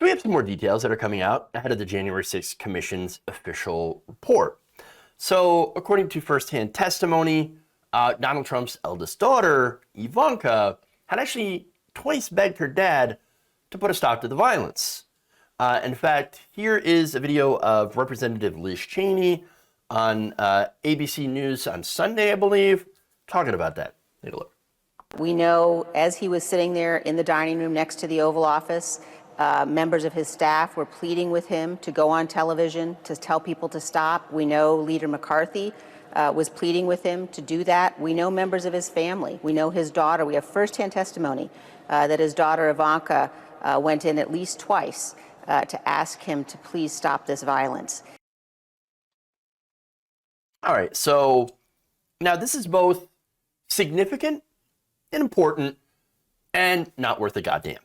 we have some more details that are coming out ahead of the January 6th Commission's official report. So, according to firsthand testimony, Donald Trump's eldest daughter, Ivanka, had actually twice begged her dad to put a stop to the violence. In fact, here is a video of Representative Liz Cheney on ABC News on Sunday, I believe, talking about that. Take a look. We know as he was sitting there in the dining room next to the Oval Office, members of his staff were pleading with him to go on television, to tell people to stop. We know Leader McCarthy was pleading with him to do that. We know members of his family. We know his daughter. We have firsthand testimony that his daughter Ivanka went in at least twice to ask him to please stop this violence. All right, so now this is both significant and important and not worth a goddamn.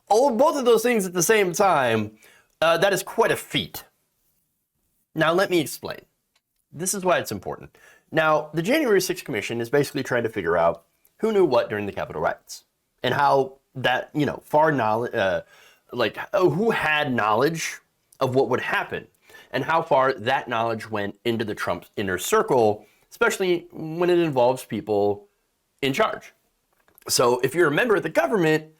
Both of those things at the same time, that is quite a feat. Now, let me explain. This is why it's important. Now, the January 6th Commission is basically trying to figure out who knew what during the Capitol riots and how that, who had knowledge of what would happen and how far that knowledge went into the Trump inner circle, especially when it involves people in charge. So if you're a member of the government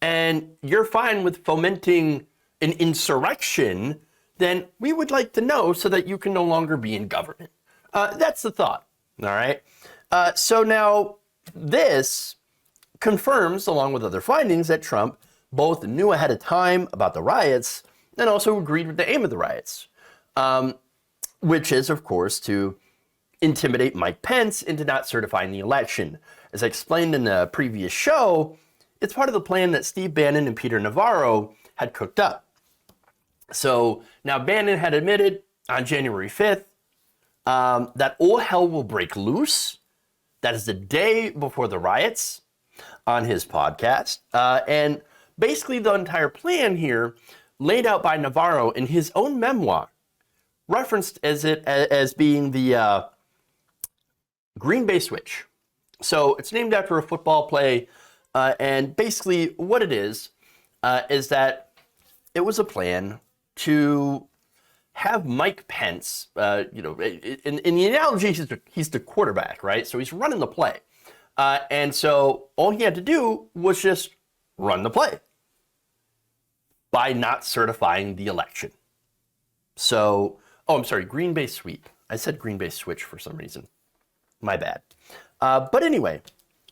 and you're fine with fomenting an insurrection, then we would like to know so that you can no longer be in government. That's the thought, all right? So now this confirms, along with other findings, that Trump both knew ahead of time about the riots and also agreed with the aim of the riots, which is, of course, to intimidate Mike Pence into not certifying the election. As I explained in a previous show, it's part of the plan that Steve Bannon and Peter Navarro had cooked up. So now Bannon had admitted on January 5th that all hell will break loose. That is the day before the riots on his podcast. And basically the entire plan here laid out by Navarro in his own memoir, referenced as being the Green Bay Switch. So it's named after a football play, and basically what it is that it was a plan to have Mike Pence, in the analogy, he's the quarterback, right? So he's running the play. And so all he had to do was just run the play by not certifying the election. So, Green Bay Sweep. I said Green Bay Switch for some reason. My bad. But anyway,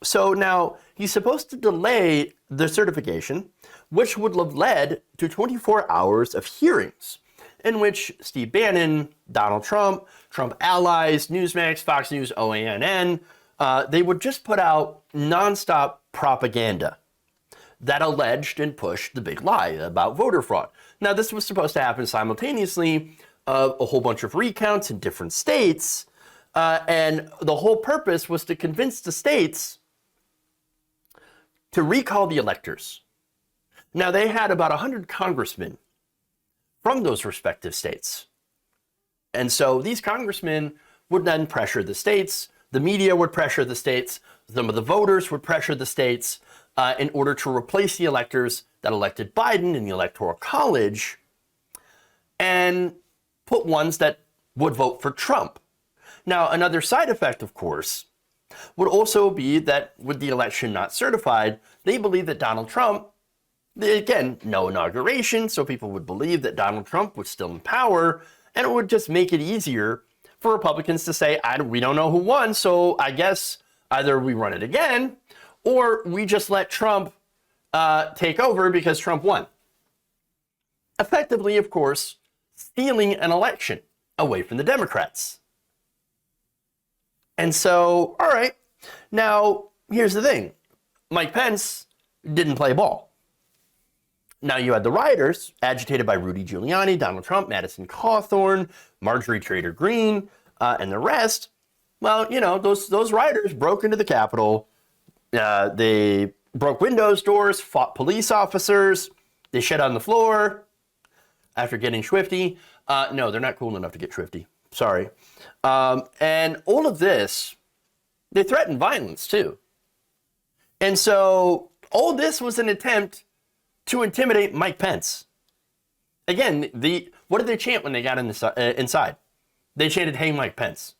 so now he's supposed to delay the certification, which would have led to 24 hours of hearings in which Steve Bannon, Donald Trump, Trump allies, Newsmax, Fox News, OANN, they would just put out nonstop propaganda that alleged and pushed the big lie about voter fraud. Now, this was supposed to happen simultaneously, a whole bunch of recounts in different states, and the whole purpose was to convince the states to recall the electors. Now, they had about 100 congressmen from those respective states. And so these congressmen would then pressure the states, the media would pressure the states, some of the voters would pressure the states in order to replace the electors that elected Biden in the Electoral College and put ones that would vote for Trump. Now, another side effect, of course, would also be that with the election not certified, they believe that Donald Trump, again, no inauguration, so people would believe that Donald Trump was still in power, and it would just make it easier for Republicans to say, we don't know who won, so I guess either we run it again, or we just let Trump take over because Trump won. Effectively, of course, stealing an election away from the Democrats. And so, all right, now here's the thing. Mike Pence didn't play ball. Now you had the rioters, agitated by Rudy Giuliani, Donald Trump, Madison Cawthorn, Marjorie Taylor Greene, and the rest. Well, those rioters broke into the Capitol. They broke windows, doors, fought police officers. They shed on the floor after getting swifty. No, they're not cool enough to get swifty. Sorry. And all of this, they threatened violence too. And so all this was an attempt to intimidate Mike Pence. Again, what did they chant when they got inside? They chanted, "Hey, Mike Pence."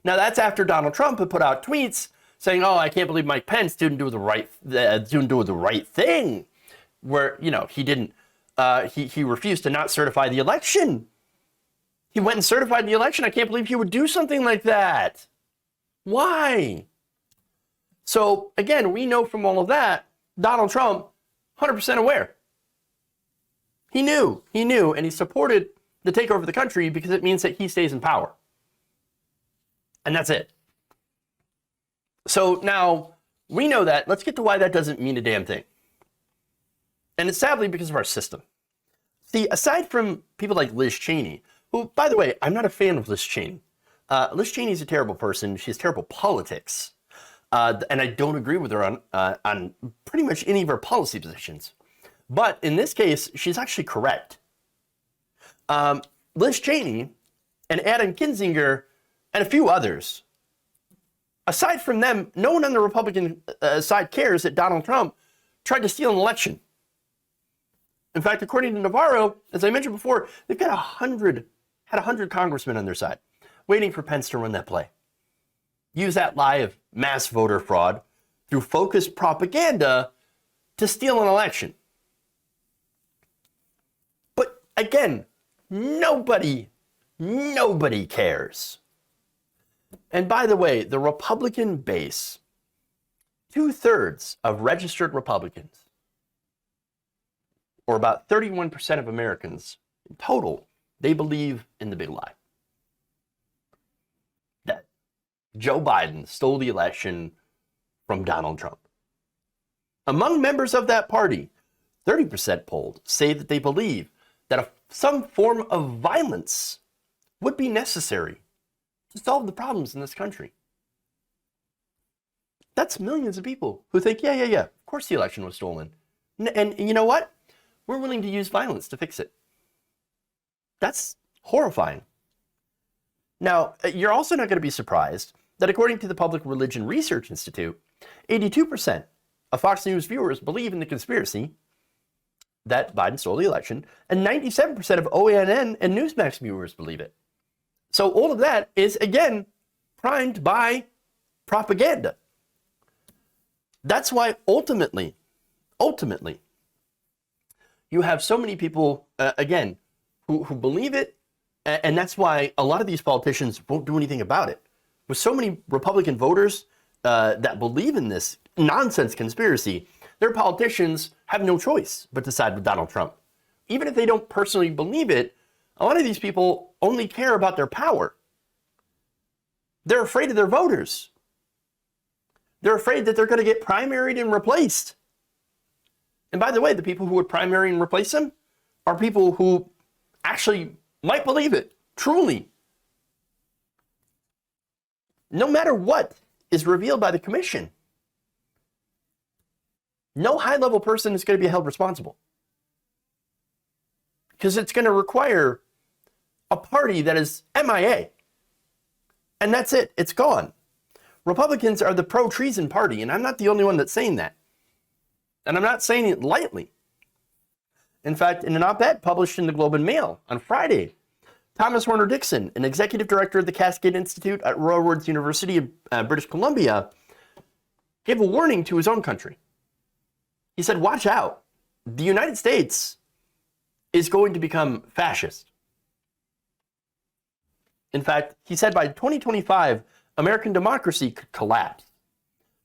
Now that's after Donald Trump had put out tweets saying, "Oh, I can't believe Mike Pence didn't do the right thing," where he didn't. He refused to not certify the election. He went and certified the election. I can't believe he would do something like that. Why? So again, we know from all of that, Donald Trump, 100% aware. He knew, and he supported the takeover of the country because it means that he stays in power. And that's it. So now we know that. Let's get to why that doesn't mean a damn thing. And it's sadly because of our system. See, aside from people like Liz Cheney, who, by the way, I'm not a fan of Liz Cheney. Liz Cheney's a terrible person. She has terrible politics. And I don't agree with her on pretty much any of her policy positions. But in this case, she's actually correct. Liz Cheney and Adam Kinzinger and a few others, aside from them, no one on the Republican side cares that Donald Trump tried to steal an election. In fact, according to Navarro, as I mentioned before, they've got 100 congressmen on their side waiting for Pence to run that play. Use that lie of mass voter fraud through focused propaganda to steal an election. But again, nobody cares. And by the way, the Republican base, 2/3 of registered Republicans, or about 31% of Americans in total, they believe in the big lie. That Joe Biden stole the election from Donald Trump. Among members of that party, 30% polled say that they believe that some form of violence would be necessary to solve the problems in this country. That's millions of people who think, yeah, of course the election was stolen. And you know what? We're willing to use violence to fix it. That's horrifying. Now, you're also not going to be surprised that according to the Public Religion Research Institute, 82% of Fox News viewers believe in the conspiracy that Biden stole the election, and 97% of OANN and Newsmax viewers believe it. So all of that is, again, primed by propaganda. That's why ultimately, you have so many people, again, who believe it, and that's why a lot of these politicians won't do anything about it. With so many Republican voters that believe in this nonsense conspiracy, their politicians have no choice but to side with Donald Trump. Even if they don't personally believe it, a lot of these people only care about their power. They're afraid of their voters. They're afraid that they're going to get primaried and replaced. And by the way, the people who would primary and replace him are people who actually might believe it, truly. No matter what is revealed by the commission, no high-level person is going to be held responsible. Because it's going to require a party that is MIA. And that's it. It's gone. Republicans are the pro-treason party, and I'm not the only one that's saying that. And I'm not saying it lightly. In fact, in an op-ed published in the Globe and Mail on Friday, Thomas Warner Dixon, an executive director of the Cascade Institute at Royal Roads University of British Columbia, gave a warning to his own country. He said, watch out. The United States is going to become fascist. In fact, he said by 2025, American democracy could collapse,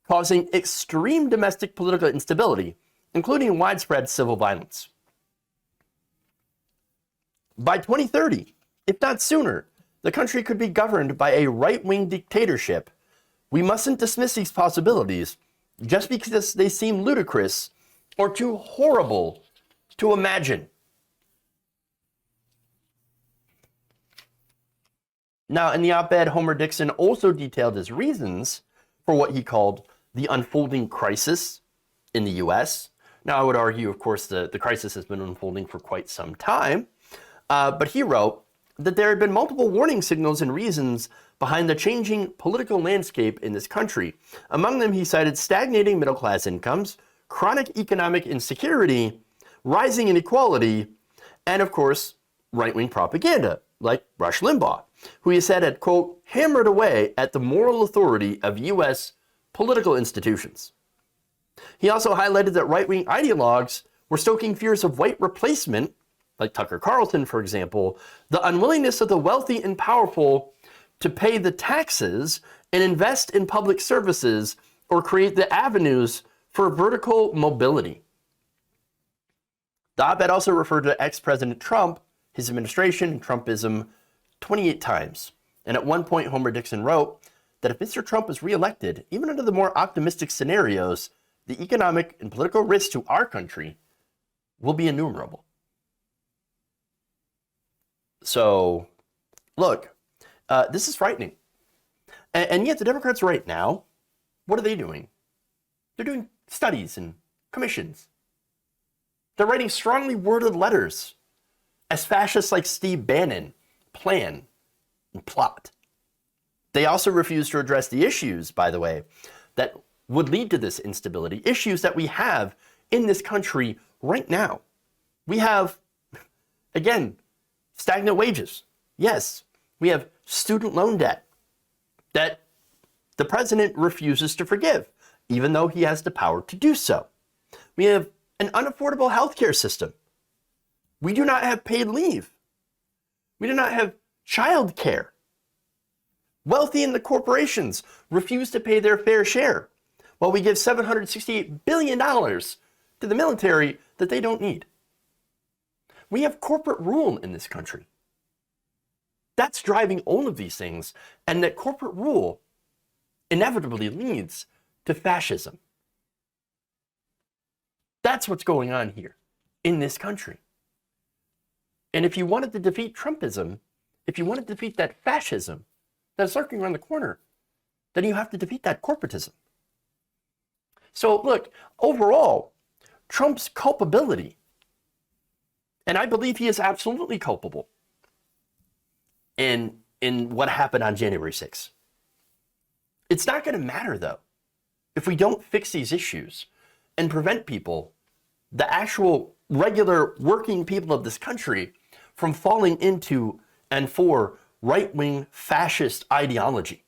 causing extreme domestic political instability, including widespread civil violence. By 2030, if not sooner, the country could be governed by a right-wing dictatorship. We mustn't dismiss these possibilities just because they seem ludicrous or too horrible to imagine. Now, in the op-ed, Homer Dixon also detailed his reasons for what he called the unfolding crisis in the U.S. Now, I would argue, of course, the crisis has been unfolding for quite some time, but he wrote that there had been multiple warning signals and reasons behind the changing political landscape in this country. Among them, he cited stagnating middle-class incomes, chronic economic insecurity, rising inequality, and of course, right-wing propaganda, like Rush Limbaugh, who he said had, quote, hammered away at the moral authority of U.S. political institutions. He also highlighted that right-wing ideologues were stoking fears of white replacement, like Tucker Carlson, for example, the unwillingness of the wealthy and powerful to pay the taxes and invest in public services or create the avenues for vertical mobility. The op-ed also referred to ex-President Trump, his administration, and Trumpism 28 times. And at one point, Homer Dixon wrote that if Mr. Trump is reelected, even under the more optimistic scenarios, the economic and political risks to our country will be innumerable. So, look, this is frightening. And yet the Democrats right now, what are they doing? They're doing studies and commissions. They're writing strongly worded letters as fascists like Steve Bannon plan and plot. They also refuse to address the issues, by the way, that would lead to this instability, issues that we have in this country right now. We have, again, stagnant wages. Yes, we have student loan debt that the president refuses to forgive, even though he has the power to do so. We have an unaffordable healthcare system. We do not have paid leave. We do not have child care. Wealthy and the corporations refuse to pay their fair share, while we give $768 billion to the military that they don't need. We have corporate rule in this country. That's driving all of these things, and that corporate rule inevitably leads to fascism. That's what's going on here in this country. And if you wanted to defeat Trumpism, if you want to defeat that fascism that's lurking around the corner, then you have to defeat that corporatism. So look, overall, Trump's culpability, and I believe he is absolutely culpable in what happened on January 6th. It's not going to matter, though, if we don't fix these issues and prevent people, the actual regular working people of this country, from falling into and for right-wing fascist ideology.